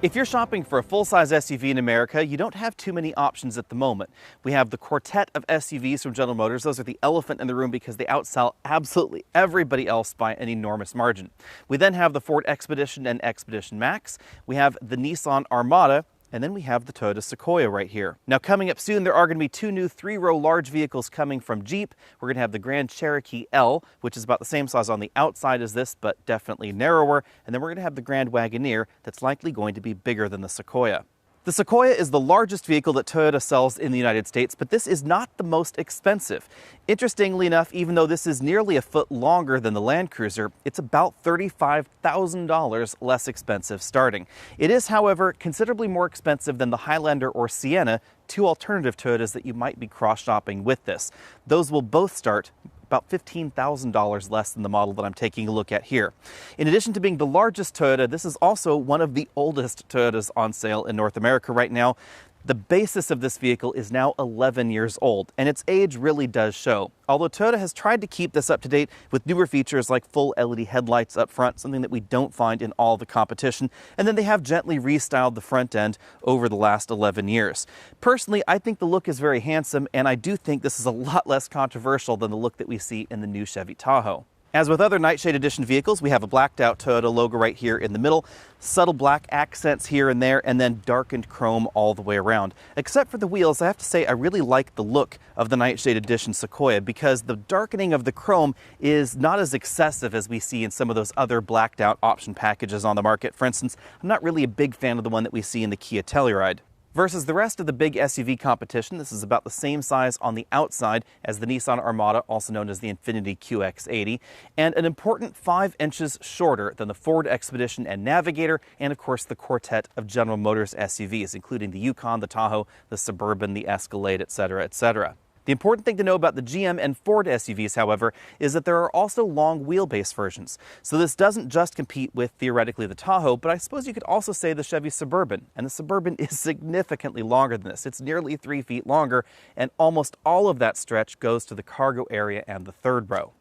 If you're shopping for a full-size SUV in America, you don't have too many options at the moment. We have the quartet of SUVs from General Motors. Those are the elephant in the room because they outsell absolutely everybody else by an enormous margin. We then have the Ford Expedition and Expedition Max. We have the Nissan Armada. And then we have the Toyota Sequoia right here. Now coming up soon, there are going to be two new 3-row large vehicles coming from Jeep. We're going to have the Grand Cherokee L, which is about the same size on the outside as this, but definitely narrower. And then we're going to have the Grand Wagoneer that's likely going to be bigger than the Sequoia. The Sequoia is the largest vehicle that Toyota sells in the United States, but this is not the most expensive. Interestingly enough, even though this is nearly a foot longer than the Land Cruiser, it's about $35,000 less expensive starting. It is, however, considerably more expensive than the Highlander or Sienna, two alternative Toyotas that you might be cross-shopping with this. Those will both start about $15,000 less than the model that I'm taking a look at here. In addition to being the largest Toyota, this is also one of the oldest Toyotas on sale in North America right now. The basis of this vehicle is now 11 years old, and its age really does show. Although Toyota has tried to keep this up to date with newer features like full LED headlights up front, something that we don't find in all the competition, and then they have gently restyled the front end over the last 11 years. Personally, I think the look is very handsome, and I do think this is a lot less controversial than the look that we see in the new Chevy Tahoe. As with other Nightshade Edition vehicles, we have a blacked out Toyota logo right here in the middle, subtle black accents here and there, and then darkened chrome all the way around. Except for the wheels, I have to say I really like the look of the Nightshade Edition Sequoia because the darkening of the chrome is not as excessive as we see in some of those other blacked out option packages on the market. For instance, I'm not really a big fan of the one that we see in the Kia Telluride. Versus the rest of the big SUV competition, this is about the same size on the outside as the Nissan Armada, also known as the Infiniti QX80, and an important 5 inches shorter than the Ford Expedition and Navigator, and of course the quartet of General Motors SUVs, including the Yukon, the Tahoe, the Suburban, the Escalade, etc., etc. The important thing to know about the GM and Ford SUVs, however, is that there are also long wheelbase versions. So this doesn't just compete with, theoretically, the Tahoe, but I suppose you could also say the Chevy Suburban. And the Suburban is significantly longer than this. It's nearly 3 feet longer, and almost all of that stretch goes to the cargo area and the third row.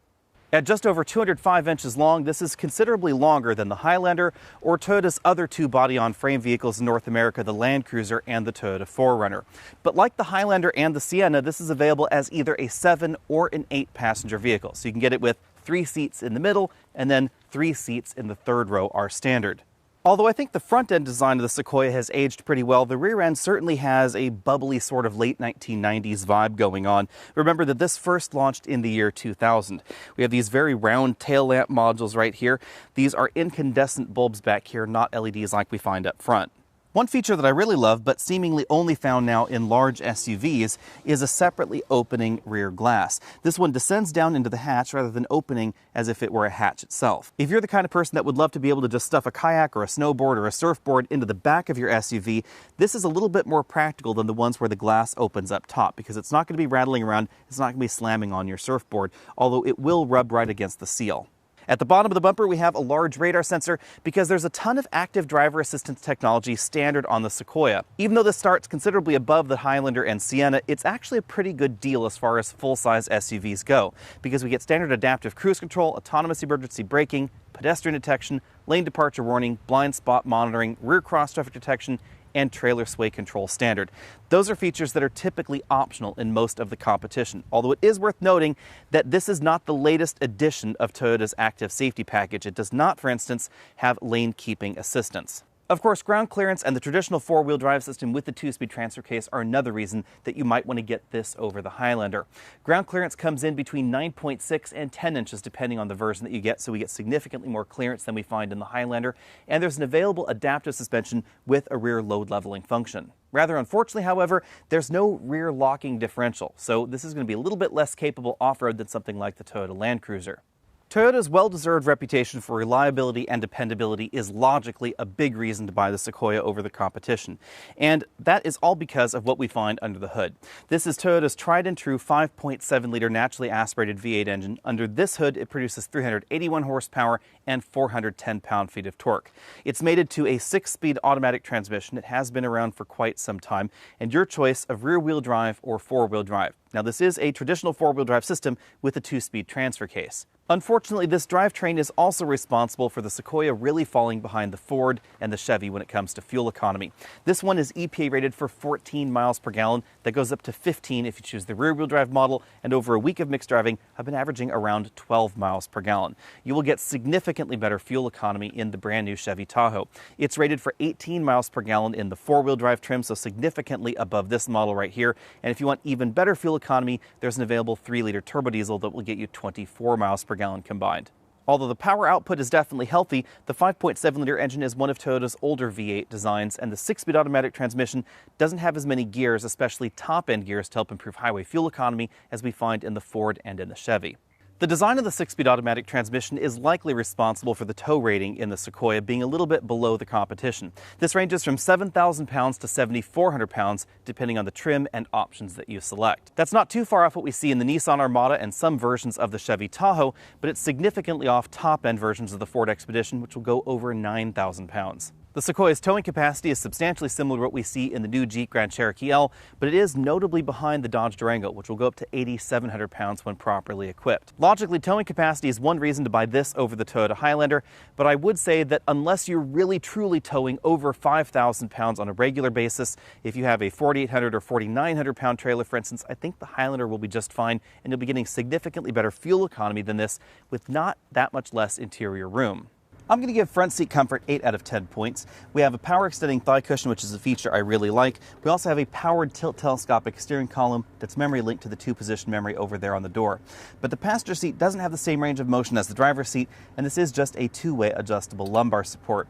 At just over 205 inches long, this is considerably longer than the Highlander or Toyota's other two body-on-frame vehicles in North America, the Land Cruiser and the Toyota 4Runner. But like the Highlander and the Sienna, this is available as either a 7 or an 8-passenger vehicle. So you can get it with 3 seats in the middle and then 3 seats in the third row are standard. Although I think the front-end design of the Sequoia has aged pretty well, the rear end certainly has a bubbly sort of late 1990s vibe going on. Remember that this first launched in the year 2000. We have these very round tail lamp modules right here. These are incandescent bulbs back here, not LEDs like we find up front. One feature that I really love, but seemingly only found now in large SUVs, is a separately opening rear glass. This one descends down into the hatch rather than opening as if it were a hatch itself. If you're the kind of person that would love to be able to just stuff a kayak or a snowboard or a surfboard into the back of your SUV, this is a little bit more practical than the ones where the glass opens up top because it's not going to be rattling around, it's not going to be slamming on your surfboard, although it will rub right against the seal. At the bottom of the bumper, we have a large radar sensor because there's a ton of active driver assistance technology standard on the Sequoia. Even though this starts considerably above the Highlander and Sienna, it's actually a pretty good deal as far as full-size SUVs go because we get standard adaptive cruise control, autonomous emergency braking, pedestrian detection, lane departure warning, blind spot monitoring, rear cross traffic detection, and trailer sway control standard. Those are features that are typically optional in most of the competition, although it is worth noting that this is not the latest edition of Toyota's active safety package. It does not, for instance, have lane keeping assistance. Of course, ground clearance and the traditional 4-wheel drive system with the 2-speed transfer case are another reason that you might want to get this over the Highlander. Ground clearance comes in between 9.6 and 10 inches depending on the version that you get, so we get significantly more clearance than we find in the Highlander, and there's an available adaptive suspension with a rear load leveling function. Rather unfortunately, however, there's no rear locking differential, so this is going to be a little bit less capable off-road than something like the Toyota Land Cruiser. Toyota's well-deserved reputation for reliability and dependability is logically a big reason to buy the Sequoia over the competition. And that is all because of what we find under the hood. This is Toyota's tried and true 5.7-liter naturally aspirated V8 engine. Under this hood, it produces 381 horsepower and 410 pound-feet of torque. It's mated to a 6-speed automatic transmission. It has been around for quite some time, and your choice of rear-wheel drive or 4-wheel drive. Now, this is a traditional four-wheel drive system with a 2-speed transfer case. Unfortunately, this drivetrain is also responsible for the Sequoia really falling behind the Ford and the Chevy when it comes to fuel economy. This one is EPA rated for 14 miles per gallon. That goes up to 15 if you choose the rear-wheel drive model, and over a week of mixed driving, I've been averaging around 12 miles per gallon. You will get significantly better fuel economy in the brand new Chevy Tahoe. It's rated for 18 miles per gallon in the four-wheel drive trim, so significantly above this model right here. And if you want even better fuel economy, there's an available 3-liter turbo diesel that will get you 24 miles per gallon combined. Although the power output is definitely healthy, the 5.7-liter engine is one of Toyota's older V8 designs, and the 6-speed automatic transmission doesn't have as many gears, especially top-end gears, to help improve highway fuel economy as we find in the Ford and in the Chevy. The design of the 6-speed automatic transmission is likely responsible for the tow rating in the Sequoia being a little bit below the competition. This ranges from 7,000 pounds to 7,400 pounds, depending on the trim and options that you select. That's not too far off what we see in the Nissan Armada and some versions of the Chevy Tahoe, but it's significantly off top-end versions of the Ford Expedition, which will go over 9,000 pounds. The Sequoia's towing capacity is substantially similar to what we see in the new Jeep Grand Cherokee L, but it is notably behind the Dodge Durango, which will go up to 8,700 pounds when properly equipped. Logically, towing capacity is one reason to buy this over the Toyota Highlander, but I would say that unless you're really truly towing over 5,000 pounds on a regular basis, if you have a 4,800 or 4,900 pound trailer, for instance, I think the Highlander will be just fine, and you'll be getting significantly better fuel economy than this with not that much less interior room. I'm going to give front seat comfort 8 out of 10 points. We have a power extending thigh cushion, which is a feature I really like. We also have a powered tilt telescopic steering column that's memory linked to the 2-position memory over there on the door. But the passenger seat doesn't have the same range of motion as the driver's seat, and this is just a 2-way adjustable lumbar support.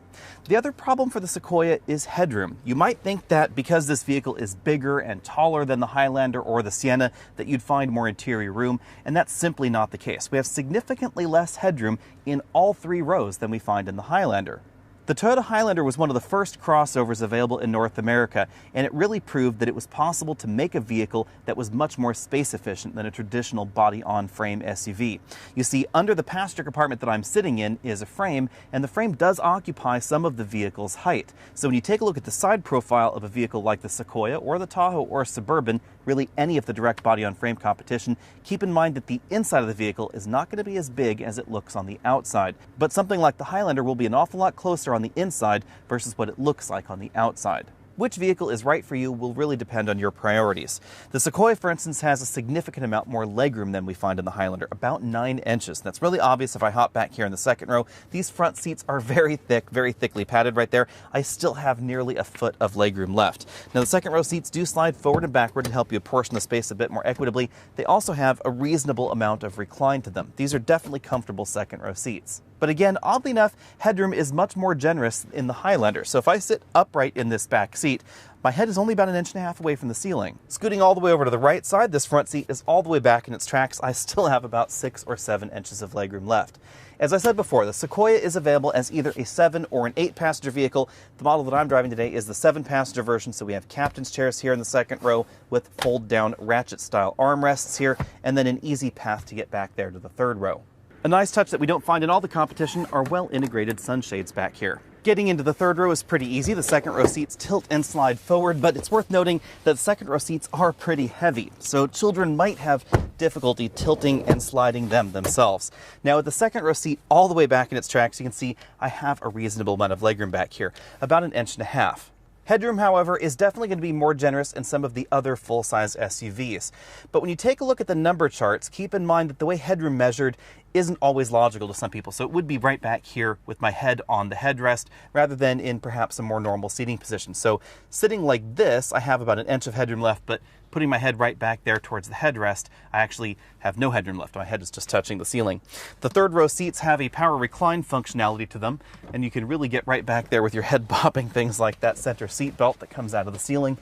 The other problem for the Sequoia is headroom. You might think that because this vehicle is bigger and taller than the Highlander or the Sienna, that you'd find more interior room, and that's simply not the case. We have significantly less headroom in all 3 rows than we find in the Highlander. The Toyota Highlander was one of the first crossovers available in North America, and it really proved that it was possible to make a vehicle that was much more space efficient than a traditional body-on-frame SUV. You see, under the passenger compartment that I'm sitting in is a frame, and the frame does occupy some of the vehicle's height. So when you take a look at the side profile of a vehicle like the Sequoia or the Tahoe or Suburban, really any of the direct body-on-frame competition, keep in mind that the inside of the vehicle is not going to be as big as it looks on the outside. But something like the Highlander will be an awful lot closer on the inside versus what it looks like on the outside. Which vehicle is right for you will really depend on your priorities. The Sequoia, for instance, has a significant amount more legroom than we find in the Highlander, about 9 inches. That's really obvious if I hop back here in the second row. These front seats are very thick, very thickly padded right there. I still have nearly a foot of legroom left. Now, the second row seats do slide forward and backward to help you apportion the space a bit more equitably. They also have a reasonable amount of recline to them. These are definitely comfortable second row seats. But again, oddly enough, headroom is much more generous in the Highlander. So if I sit upright in this back seat, my head is only about 1.5 inches away from the ceiling. Scooting all the way over to the right side, this front seat is all the way back in its tracks. I still have about 6 or 7 inches of legroom left. As I said before, the Sequoia is available as either a 7 or an 8-passenger vehicle. The model that I'm driving today is the 7-passenger version, so we have captain's chairs here in the second row with fold-down ratchet-style armrests here, and then an easy path to get back there to the third row. A nice touch that we don't find in all the competition are well-integrated sunshades back here. Getting into the third row is pretty easy. The second row seats tilt and slide forward, but it's worth noting that the second row seats are pretty heavy, so children might have difficulty tilting and sliding them themselves. Now, with the second row seat all the way back in its tracks, you can see I have a reasonable amount of legroom back here, about 1.5 inches. Headroom, however, is definitely going to be more generous in some of the other full-size SUVs. But when you take a look at the number charts, keep in mind that the way headroom measured isn't always logical to some people. So it would be right back here with my head on the headrest rather than in perhaps a more normal seating position. So sitting like this, I have about 1 inch of headroom left, but putting my head right back there towards the headrest, I actually have no headroom left. My head is just touching the ceiling. The third row seats have a power recline functionality to them, and you can really get right back there with your head bobbing, things like that center seat belt that comes out of the ceiling.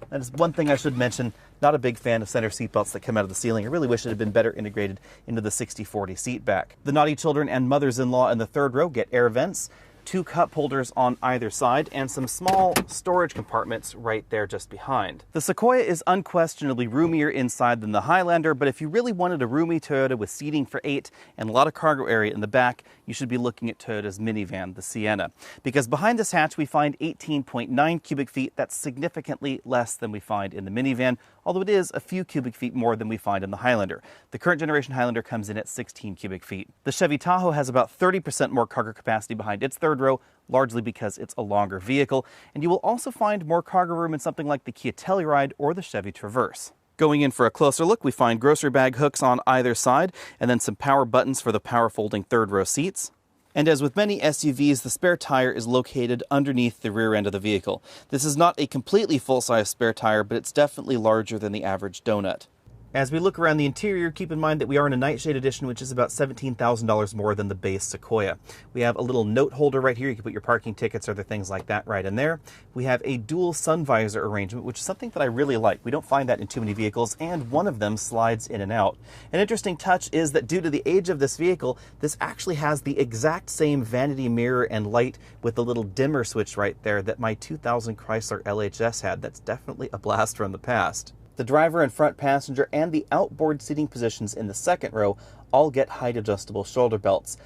That is one thing I should mention. Not a big fan of center seat belts that come out of the ceiling. I really wish it had been better integrated into the 60/40 seat back. The naughty children and mothers-in-law in the third row get air vents, 2 cup holders on either side, and some small storage compartments right there just behind. The Sequoia is unquestionably roomier inside than the Highlander, but if you really wanted a roomy Toyota with seating for 8 and a lot of cargo area in the back, you should be looking at Toyota's minivan, the Sienna. Because behind this hatch we find 18.9 cubic feet. That's significantly less than we find in the minivan. although it is a few cubic feet more than we find in the Highlander. The current generation Highlander comes in at 16 cubic feet. The Chevy Tahoe has about 30% more cargo capacity behind its third row, largely because it's a longer vehicle, and you will also find more cargo room in something like the Kia Telluride or the Chevy Traverse. Going in for a closer look, we find grocery bag hooks on either side, and then some power buttons for the power folding third row seats. And as with many SUVs, the spare tire is located underneath the rear end of the vehicle. This is not a completely full-size spare tire, but it's definitely larger than the average donut. As we look around the interior, keep in mind that we are in a Nightshade edition, which is about $17,000 more than the base Sequoia. We have a little note holder right here. You can put your parking tickets or other things like that right in there. We have a dual sun visor arrangement, which is something that I really like. We don't find that in too many vehicles, and one of them slides in and out. An interesting touch is that due to the age of this vehicle, this actually has the exact same vanity mirror and light with the little dimmer switch right there that my 2000 Chrysler LHS had. That's definitely a blast from the past. The driver and front passenger and the outboard seating positions in the second row all get height adjustable shoulder belts.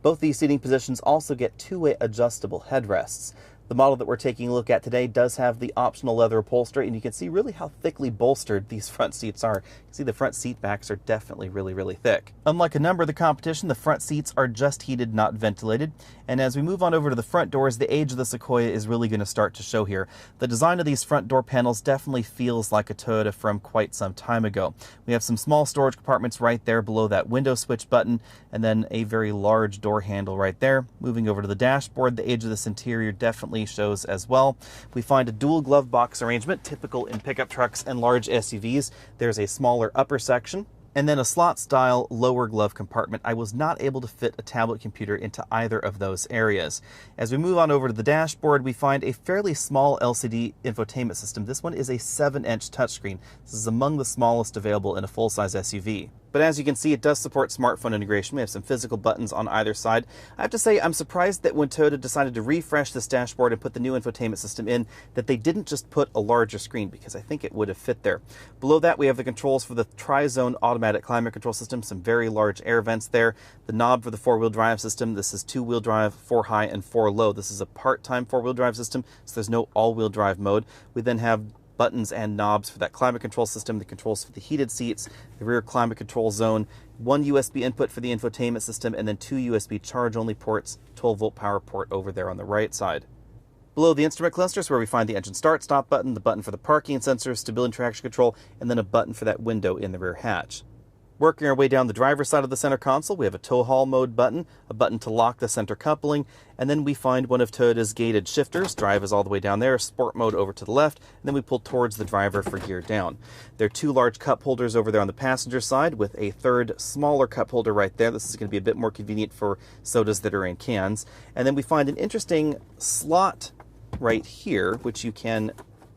Both these seating positions also get two-way adjustable headrests. The model that we're taking a look at today does have the optional leather upholstery, and you can see really how thickly bolstered these front seats are. You can see the front seat backs are definitely really thick. Unlike a number of the competition, the front seats are just heated, not ventilated. And as we move on over to the front doors, the age of the Sequoia is really going to start to show here. The design of these front door panels definitely feels like a Toyota from quite some time ago. We have some small storage compartments right there below that window switch button, and then a very large door handle right there. Moving over to the dashboard, the age of this interior definitely shows as well. We find a dual glove box arrangement, typical in pickup trucks and large SUVs. There's a smaller upper section, and then a slot-style lower glove compartment. I was not able to fit a tablet computer into either of those areas. As we move on over to the dashboard, we find a fairly small LCD infotainment system. This one is a 7-inch touchscreen. This is among the smallest available in a full-size SUV. But as you can see, it does support smartphone integration. We have some physical buttons on either side. I have to say, I'm surprised that when Toyota decided to refresh this dashboard and put the new infotainment system in, that they didn't just put a larger screen, because I think it would have fit there. Below that, we have the controls for the Tri-Zone automatic climate control system, some very large air vents there. The knob for the four-wheel drive system. This is two-wheel drive, 4 high and 4 low. This is a part-time four-wheel drive system, so there's no all-wheel drive mode. We then have buttons and knobs for that climate control system, the controls for the heated seats, the rear climate control zone, one USB input for the infotainment system, and then 2 USB charge-only ports, 12-volt power port over there on the right side. Below the instrument cluster is where we find the engine start-stop button, the button for the parking sensor, stability and traction control, and then a button for that window in the rear hatch. Working our way down the driver's side of the center console, we have a tow haul mode button, a button to lock the center coupling, and then we find one of Toyota's gated shifters. Drive is all the way down there, sport mode over to the left, and then we pull towards the driver for gear down. There are 2 large cup holders over there on the passenger side with a third smaller cup holder right there. This is going to be a bit more convenient for sodas that are in cans. And then we find an interesting slot right here, which you can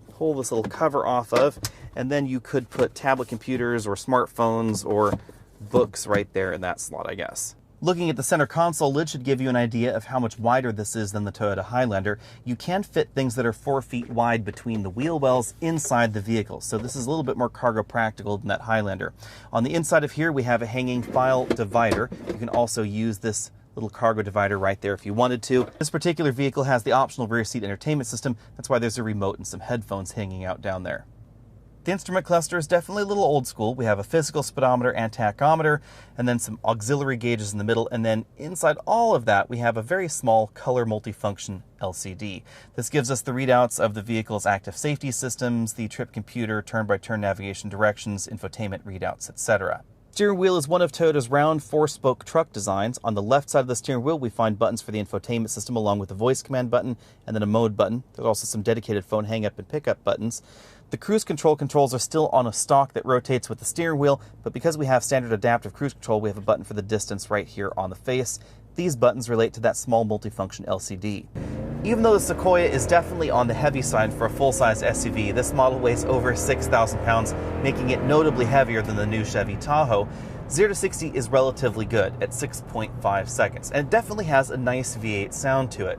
pull this little cover off of, and then you could put tablet computers or smartphones or books right there in that slot, I guess. Looking at the center console lid should give you an idea of how much wider this is than the Toyota Highlander. You can fit things that are 4 feet wide between the wheel wells inside the vehicle, so this is a little bit more cargo practical than that Highlander. On the inside of here, we have a hanging file divider. You can also use this little cargo divider right there if you wanted to. This particular vehicle has the optional rear seat entertainment system. That's why there's a remote and some headphones hanging out down there. The instrument cluster is definitely a little old school. We have a physical speedometer and tachometer, and then some auxiliary gauges in the middle, and then inside all of that we have a very small color multifunction LCD. This gives us the readouts of the vehicle's active safety systems, the trip computer, turn-by-turn navigation directions, infotainment readouts, etc. Steering wheel is one of Toyota's round 4-spoke truck designs. On the left side of the steering wheel, we find buttons for the infotainment system along with the voice command button and then a mode button. There's also some dedicated phone hang-up and pick-up buttons. The cruise control controls are still on a stalk that rotates with the steering wheel, but because we have standard adaptive cruise control, we have a button for the distance right here on the face. These buttons relate to that small multifunction LCD. Even though the Sequoia is definitely on the heavy side for a full-size SUV, this model weighs over 6,000 pounds, making it notably heavier than the new Chevy Tahoe. 0 to 60 is relatively good at 6.5 seconds, and it definitely has a nice V8 sound to it.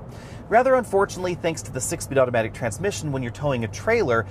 Rather unfortunately, thanks to the 6-speed automatic transmission when you're towing a trailer,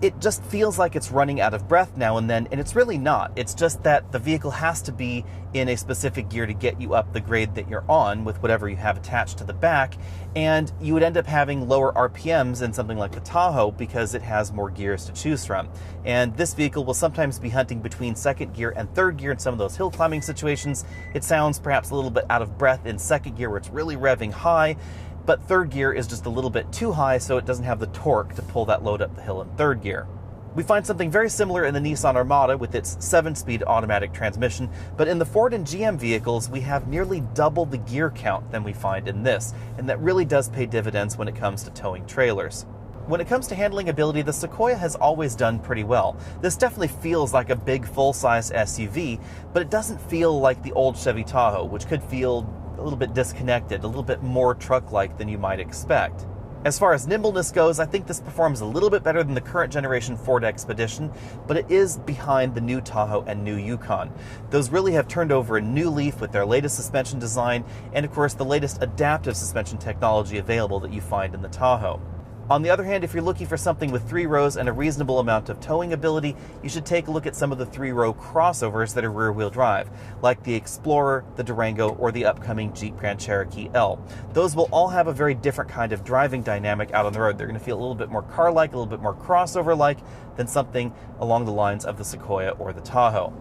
It just feels like it's running out of breath now and then, and it's really not. It's just that the vehicle has to be in a specific gear to get you up the grade that you're on with whatever you have attached to the back, and you would end up having lower RPMs in something like the Tahoe because it has more gears to choose from. And this vehicle will sometimes be hunting between second gear and third gear in some of those hill climbing situations. It sounds perhaps a little bit out of breath in second gear where it's really revving high, but third gear is just a little bit too high, so it doesn't have the torque to pull that load up the hill in third gear. We find something very similar in the Nissan Armada with its 7-speed automatic transmission, but in the Ford and GM vehicles, we have nearly double the gear count than we find in this, and that really does pay dividends when it comes to towing trailers. When it comes to handling ability, the Sequoia has always done pretty well. This definitely feels like a big full-size SUV, but it doesn't feel like the old Chevy Tahoe, which could feel a little bit disconnected, a little bit more truck-like than you might expect. As far as nimbleness goes, I think this performs a little bit better than the current generation Ford Expedition, but it is behind the new Tahoe and new Yukon. Those really have turned over a new leaf with their latest suspension design, and of course the latest adaptive suspension technology available that you find in the Tahoe. On the other hand, if you're looking for something with 3 rows and a reasonable amount of towing ability, you should take a look at some of the 3-row crossovers that are rear-wheel drive, like the Explorer, the Durango, or the upcoming Jeep Grand Cherokee L. Those will all have a very different kind of driving dynamic out on the road. They're going to feel a little bit more car-like, a little bit more crossover-like than something along the lines of the Sequoia or the Tahoe.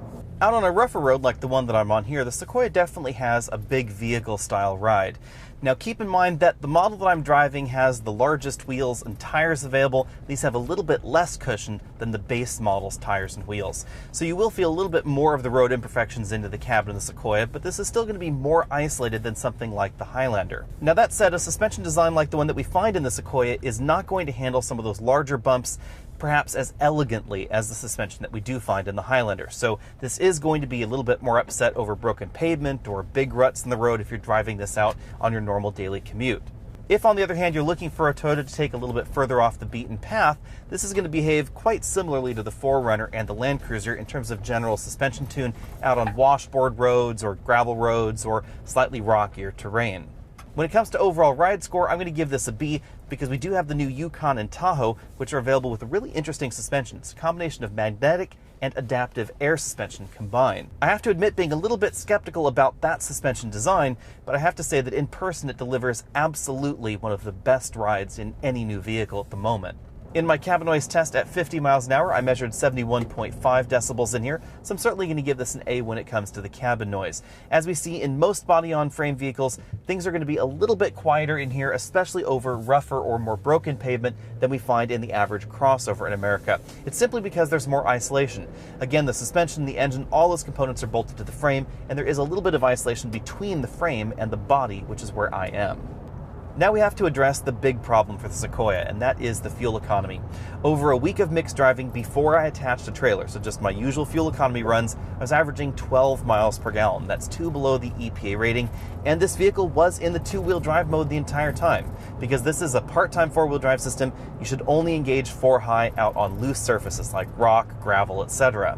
Out on a rougher road like the one that I'm on here, the Sequoia definitely has a big vehicle-style ride. Now keep in mind that the model that I'm driving has the largest wheels and tires available. These have a little bit less cushion than the base model's tires and wheels. So you will feel a little bit more of the road imperfections into the cabin of the Sequoia, but this is still going to be more isolated than something like the Highlander. Now that said, a suspension design like the one that we find in the Sequoia is not going to handle some of those larger bumps perhaps as elegantly as the suspension that we do find in the Highlander. So this is going to be a little bit more upset over broken pavement or big ruts in the road if you're driving this out on your normal daily commute. If, on the other hand, you're looking for a Toyota to take a little bit further off the beaten path, this is going to behave quite similarly to the 4Runner and the Land Cruiser in terms of general suspension tune out on washboard roads or gravel roads or slightly rockier terrain. When it comes to overall ride score, I'm going to give this a B because we do have the new Yukon and Tahoe, which are available with a really interesting suspension. It's a combination of magnetic and adaptive air suspension combined. I have to admit being a little bit skeptical about that suspension design, but I have to say that in person it delivers absolutely one of the best rides in any new vehicle at the moment. In my cabin noise test at 50 miles an hour, I measured 71.5 decibels in here, so I'm certainly going to give this an A when it comes to the cabin noise. As we see in most body-on-frame vehicles, things are going to be a little bit quieter in here, especially over rougher or more broken pavement than we find in the average crossover in America. It's simply because there's more isolation. Again, the suspension, the engine, all those components are bolted to the frame, and there is a little bit of isolation between the frame and the body, which is where I am. Now we have to address the big problem for the Sequoia, and that is the fuel economy. Over a week of mixed driving before I attached a trailer, so just my usual fuel economy runs, I was averaging 12 miles per gallon. That's 2 below the EPA rating, and this vehicle was in the 2-wheel drive mode the entire time. Because this is a part-time 4-wheel drive system, you should only engage 4-high out on loose surfaces like rock, gravel, etc.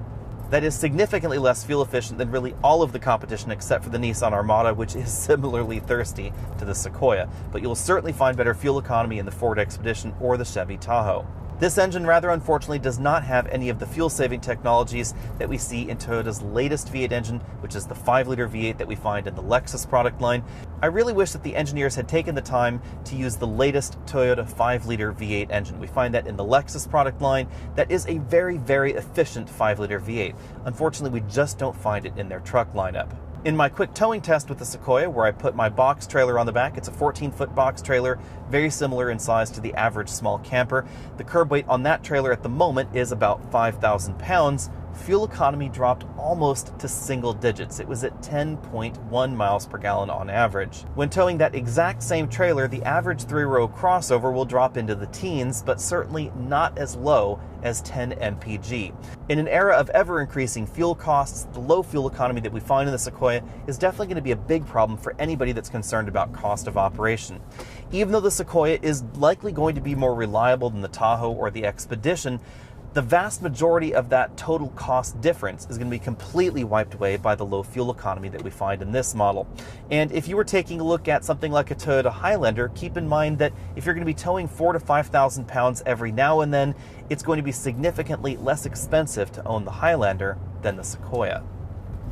That is significantly less fuel efficient than really all of the competition except for the Nissan Armada, which is similarly thirsty to the Sequoia. But you'll certainly find better fuel economy in the Ford Expedition or the Chevy Tahoe. This engine, rather unfortunately, does not have any of the fuel-saving technologies that we see in Toyota's latest V8 engine, which is the 5-liter V8 that we find in the Lexus product line. I really wish that the engineers had taken the time to use the latest Toyota 5-liter V8 engine. We find that in the Lexus product line. That is a very, very efficient 5-liter V8. Unfortunately, we just don't find it in their truck lineup. In my quick towing test with the Sequoia, where I put my box trailer on the back, it's a 14-foot box trailer, very similar in size to the average small camper. The curb weight on that trailer at the moment is about 5,000 pounds. Fuel economy dropped almost to single digits. It was at 10.1 miles per gallon on average. When towing that exact same trailer, the average 3-row crossover will drop into the teens, but certainly not as low as 10 mpg. In an era of ever-increasing fuel costs, the low fuel economy that we find in the Sequoia is definitely going to be a big problem for anybody that's concerned about cost of operation. Even though the Sequoia is likely going to be more reliable than the Tahoe or the Expedition, The vast majority of that total cost difference is going to be completely wiped away by the low fuel economy that we find in this model. And if you were taking a look at something like a Toyota Highlander, keep in mind that if you're going to be towing 4,000 to 5,000 pounds every now and then, it's going to be significantly less expensive to own the Highlander than the Sequoia.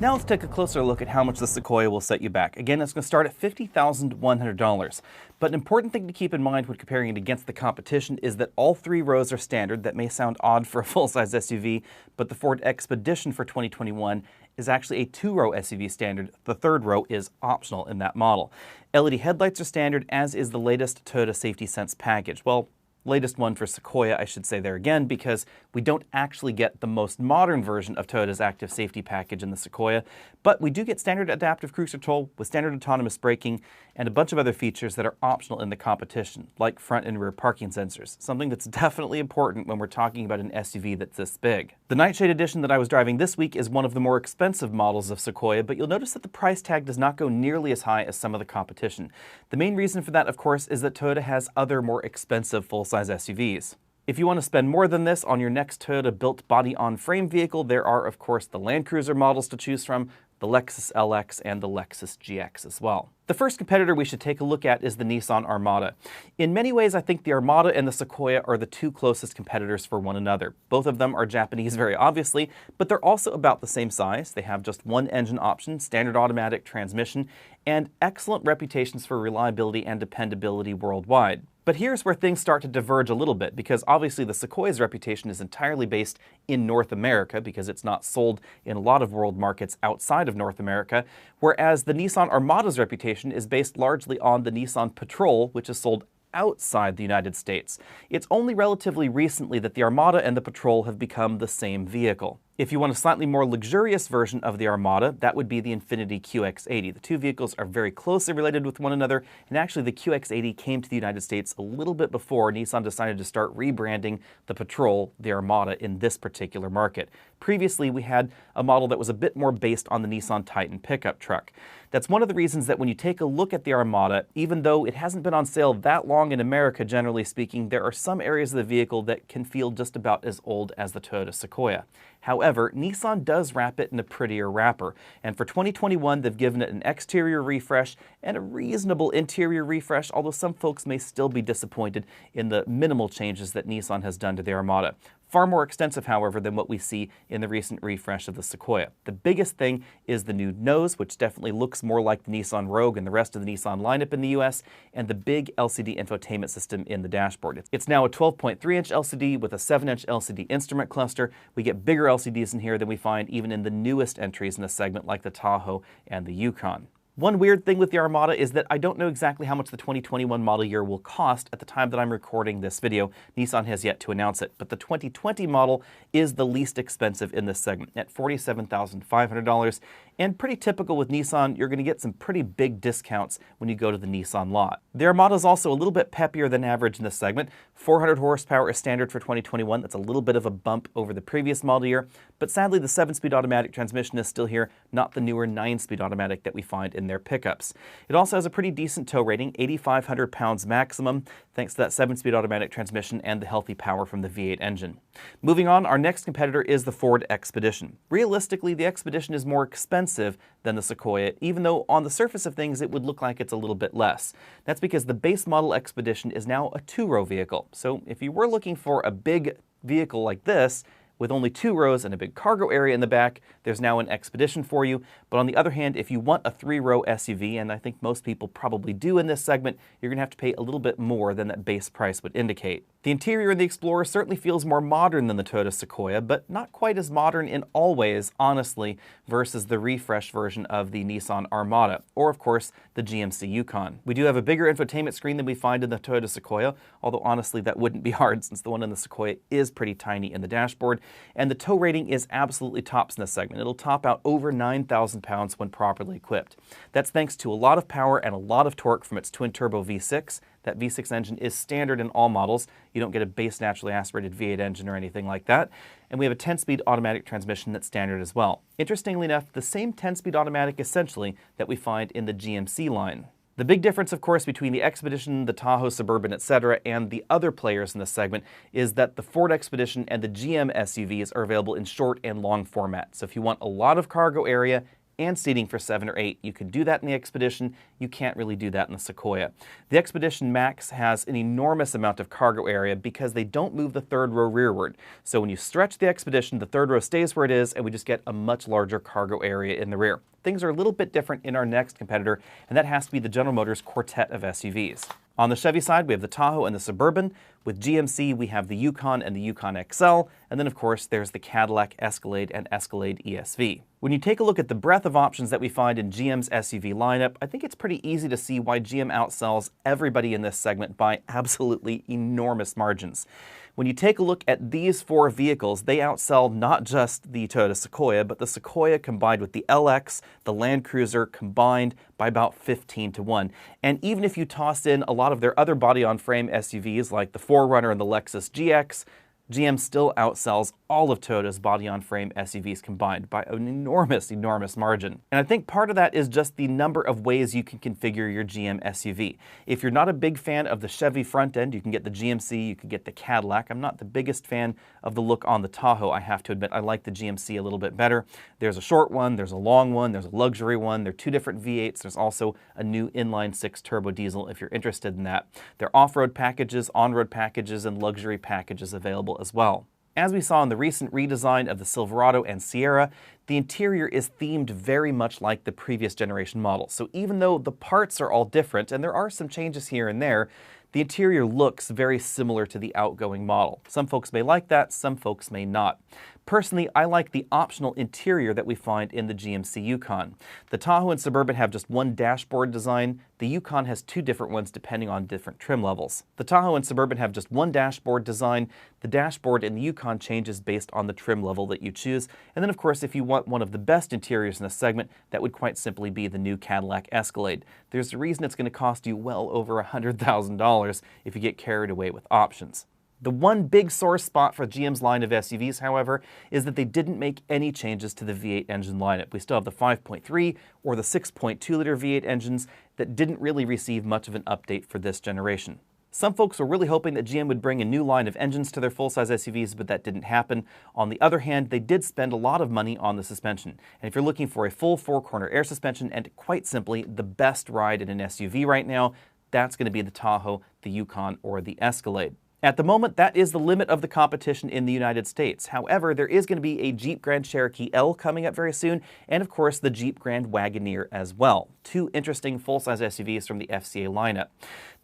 Now let's take a closer look at how much the Sequoia will set you back. Again, it's going to start at $50,100. But an important thing to keep in mind when comparing it against the competition is that all 3 rows are standard. That may sound odd for a full-size SUV, but the Ford Expedition for 2021 is actually a 2-row SUV standard. The 3rd row is optional in that model. LED headlights are standard, as is the latest Toyota Safety Sense package. Well, latest one for Sequoia, I should say there again, because we don't actually get the most modern version of Toyota's active safety package in the Sequoia, but we do get standard adaptive cruise control with standard autonomous braking and a bunch of other features that are optional in the competition, like front and rear parking sensors, something that's definitely important when we're talking about an SUV that's this big. The Nightshade Edition that I was driving this week is one of the more expensive models of Sequoia, but you'll notice that the price tag does not go nearly as high as some of the competition. The main reason for that, of course, is that Toyota has other more expensive full-size SUVs. If you want to spend more than this on your next Toyota-built body-on-frame vehicle, there are, of course, the Land Cruiser models to choose from, the Lexus LX, and the Lexus GX as well. The first competitor we should take a look at is the Nissan Armada. In many ways, I think the Armada and the Sequoia are the 2 closest competitors for one another. Both of them are Japanese, very obviously, but they're also about the same size. They have just one engine option, standard automatic transmission, and excellent reputations for reliability and dependability worldwide. But here's where things start to diverge a little bit, because obviously the Sequoia's reputation is entirely based in North America, because it's not sold in a lot of world markets outside of North America, whereas the Nissan Armada's reputation is based largely on the Nissan Patrol, which is sold outside the United States. It's only relatively recently that the Armada and the Patrol have become the same vehicle. If you want a slightly more luxurious version of the Armada, that would be the Infiniti QX80. The 2 vehicles are very closely related with one another, and actually the QX80 came to the United States a little bit before Nissan decided to start rebranding the Patrol, the Armada, in this particular market. Previously, we had a model that was a bit more based on the Nissan Titan pickup truck. That's one of the reasons that when you take a look at the Armada, even though it hasn't been on sale that long in America, generally speaking, there are some areas of the vehicle that can feel just about as old as the Toyota Sequoia. However, Nissan does wrap it in a prettier wrapper, and for 2021 they've given it an exterior refresh and a reasonable interior refresh, although some folks may still be disappointed in the minimal changes that Nissan has done to the Armada. Far more extensive, however, than what we see in the recent refresh of the Sequoia. The biggest thing is the new nose, which definitely looks more like the Nissan Rogue and the rest of the Nissan lineup in the US, and the big LCD infotainment system in the dashboard. It's now a 12.3-inch LCD with a 7-inch LCD instrument cluster. We get bigger LCDs in here than we find even in the newest entries in the segment like the Tahoe and the Yukon. One weird thing with the Armada is that I don't know exactly how much the 2021 model year will cost at the time that I'm recording this video. Nissan has yet to announce it, but the 2020 model is the least expensive in this segment at $47,500. And pretty typical with Nissan, you're going to get some pretty big discounts when you go to the Nissan lot. The Armada is also a little bit peppier than average in this segment. 400 horsepower is standard for 2021. That's a little bit of a bump over the previous model year, but sadly the 7-speed automatic transmission is still here, not the newer 9-speed automatic that we find in their pickups. It also has a pretty decent tow rating, 8,500 pounds maximum, thanks to that 7-speed automatic transmission and the healthy power from the V8 engine. Moving on, our next competitor is the Ford Expedition. Realistically, the Expedition is more expensive than the Sequoia, even though on the surface of things it would look like it's a little bit less. That's because the base model Expedition is now a 2-row vehicle. So if you were looking for a big vehicle like this, with only 2 rows and a big cargo area in the back, there's now an Expedition for you. But on the other hand, if you want a 3-row SUV, and I think most people probably do in this segment, you're going to have to pay a little bit more than that base price would indicate. The interior of the Explorer certainly feels more modern than the Toyota Sequoia, but not quite as modern in all ways, honestly, versus the refreshed version of the Nissan Armada, or of course, the GMC Yukon. We do have a bigger infotainment screen than we find in the Toyota Sequoia, although honestly that wouldn't be hard since the one in the Sequoia is pretty tiny in the dashboard, and the tow rating is absolutely tops in this segment. It'll top out over 9,000 pounds when properly equipped. That's thanks to a lot of power and a lot of torque from its twin-turbo V6. That V6 engine is standard in all models. You don't get a base naturally aspirated V8 engine or anything like that. And we have a 10-speed automatic transmission that's standard as well. Interestingly enough, the same 10-speed automatic essentially that we find in the GMC line. The big difference, of course, between the Expedition, the Tahoe, Suburban, etc., and the other players in this segment is that the Ford Expedition and the GM SUVs are available in short and long format. So if you want a lot of cargo area and seating for 7 or 8. You can do that in the Expedition. You can't really do that in the Sequoia. The Expedition Max has an enormous amount of cargo area because they don't move the third row rearward. So when you stretch the Expedition, the third row stays where it is, and we just get a much larger cargo area in the rear. Things are a little bit different in our next competitor, and that has to be the General Motors Quartet of SUVs. On the Chevy side, we have the Tahoe and the Suburban. With GMC, we have the Yukon and the Yukon XL. And then, of course, there's the Cadillac Escalade and Escalade ESV. When you take a look at the breadth of options that we find in GM's SUV lineup, I think it's pretty easy to see why GM outsells everybody in this segment by absolutely enormous margins. When you take a look at these 4 vehicles, they outsell not just the Toyota Sequoia, but the Sequoia combined with the LX, the Land Cruiser combined by about 15 to 1. And even if you toss in a lot of their other body-on-frame SUVs like the 4Runner and the Lexus GX, GM still outsells all of Toyota's body-on-frame SUVs combined by an enormous margin. And I think part of that is just the number of ways you can configure your GM SUV. If you're not a big fan of the Chevy front end, you can get the GMC, you can get the Cadillac. I'm not the biggest fan of the look on the Tahoe, I have to admit. I like the GMC a little bit better. There's a short one, there's a long one, there's a luxury one, there are 2 different V8s, there's also a new inline-6 turbo diesel if you're interested in that. There are off-road packages, on-road packages, and luxury packages available as well. As we saw in the recent redesign of the Silverado and Sierra, the interior is themed very much like the previous generation model. So even though the parts are all different, and there are some changes here and there, the interior looks very similar to the outgoing model. Some folks may like that, some folks may not. Personally, I like the optional interior that we find in the GMC Yukon. The Tahoe and Suburban have just one dashboard design. The Yukon has 2 different ones depending on different trim levels. The Tahoe and Suburban have just one dashboard design. The dashboard in the Yukon changes based on the trim level that you choose. And then, of course, if you want one of the best interiors in the segment, that would quite simply be the new Cadillac Escalade. There's a reason it's going to cost you well over $100,000 if you get carried away with options. The one big sore spot for GM's line of SUVs, however, is that they didn't make any changes to the V8 engine lineup. We still have the 5.3 or the 6.2-liter V8 engines that didn't really receive much of an update for this generation. Some folks were really hoping that GM would bring a new line of engines to their full-size SUVs, but that didn't happen. On the other hand, they did spend a lot of money on the suspension. And if you're looking for a full 4-corner air suspension and quite simply the best ride in an SUV right now, that's going to be the Tahoe, the Yukon, or the Escalade. At the moment, that is the limit of the competition in the United States. However, there is going to be a Jeep Grand Cherokee L coming up very soon, and of course the Jeep Grand Wagoneer as well. 2 interesting full-size SUVs from the FCA lineup.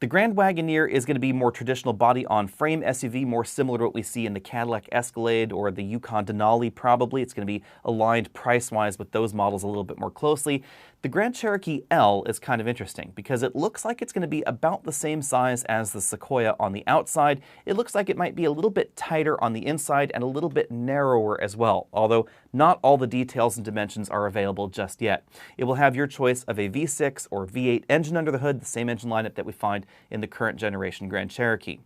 The Grand Wagoneer is going to be more traditional body-on-frame SUV, more similar to what we see in the Cadillac Escalade or the Yukon Denali probably. It's going to be aligned price-wise with those models a little bit more closely. The Grand Cherokee L is kind of interesting because it looks like it's going to be about the same size as the Sequoia on the outside. It looks like it might be a little bit tighter on the inside and a little bit narrower as well, although not all the details and dimensions are available just yet. It will have your choice of a V6 or V8 engine under the hood, the same engine lineup that we find in the current generation Grand Cherokee.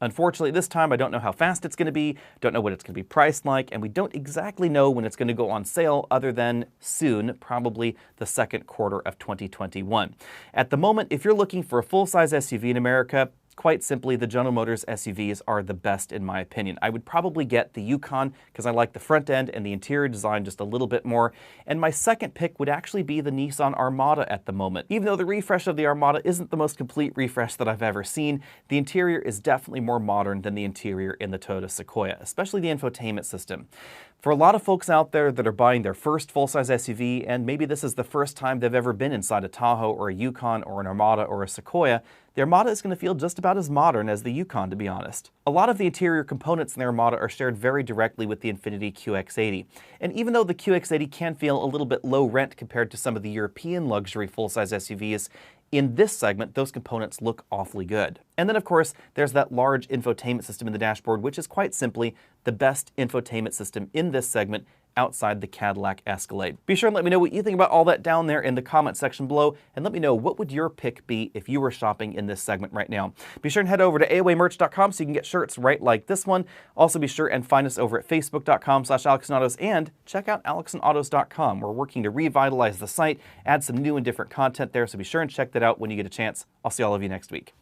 Unfortunately, this time I don't know how fast it's going to be, don't know what it's going to be priced like, and we don't exactly know when it's going to go on sale other than soon, probably the second quarter of 2021. At the moment, if you're looking for a full-size SUV in America, quite simply, the General Motors SUVs are the best in my opinion. I would probably get the Yukon because I like the front end and the interior design just a little bit more. And my second pick would actually be the Nissan Armada at the moment. Even though the refresh of the Armada isn't the most complete refresh that I've ever seen, the interior is definitely more modern than the interior in the Toyota Sequoia, especially the infotainment system. For a lot of folks out there that are buying their first full-size SUV, and maybe this is the first time they've ever been inside a Tahoe or a Yukon or an Armada or a Sequoia, the Armada is going to feel just about as modern as the Yukon, to be honest. A lot of the interior components in the Armada are shared very directly with the Infiniti QX80. And even though the QX80 can feel a little bit low rent compared to some of the European luxury full-size SUVs, in this segment, those components look awfully good. And then, of course, there's that large infotainment system in the dashboard, which is quite simply the best infotainment system in this segment outside the Cadillac Escalade. Be sure and let me know what you think about all that down there in the comment section below, and let me know what would your pick be if you were shopping in this segment right now. Be sure and head over to AOAmerch.com so you can get shirts right like this one. Also be sure and find us over at facebook.com/AlexandAutos and check out alexandautos.com. We're working to revitalize the site, add some new and different content there, so be sure and check that out when you get a chance. I'll see all of you next week.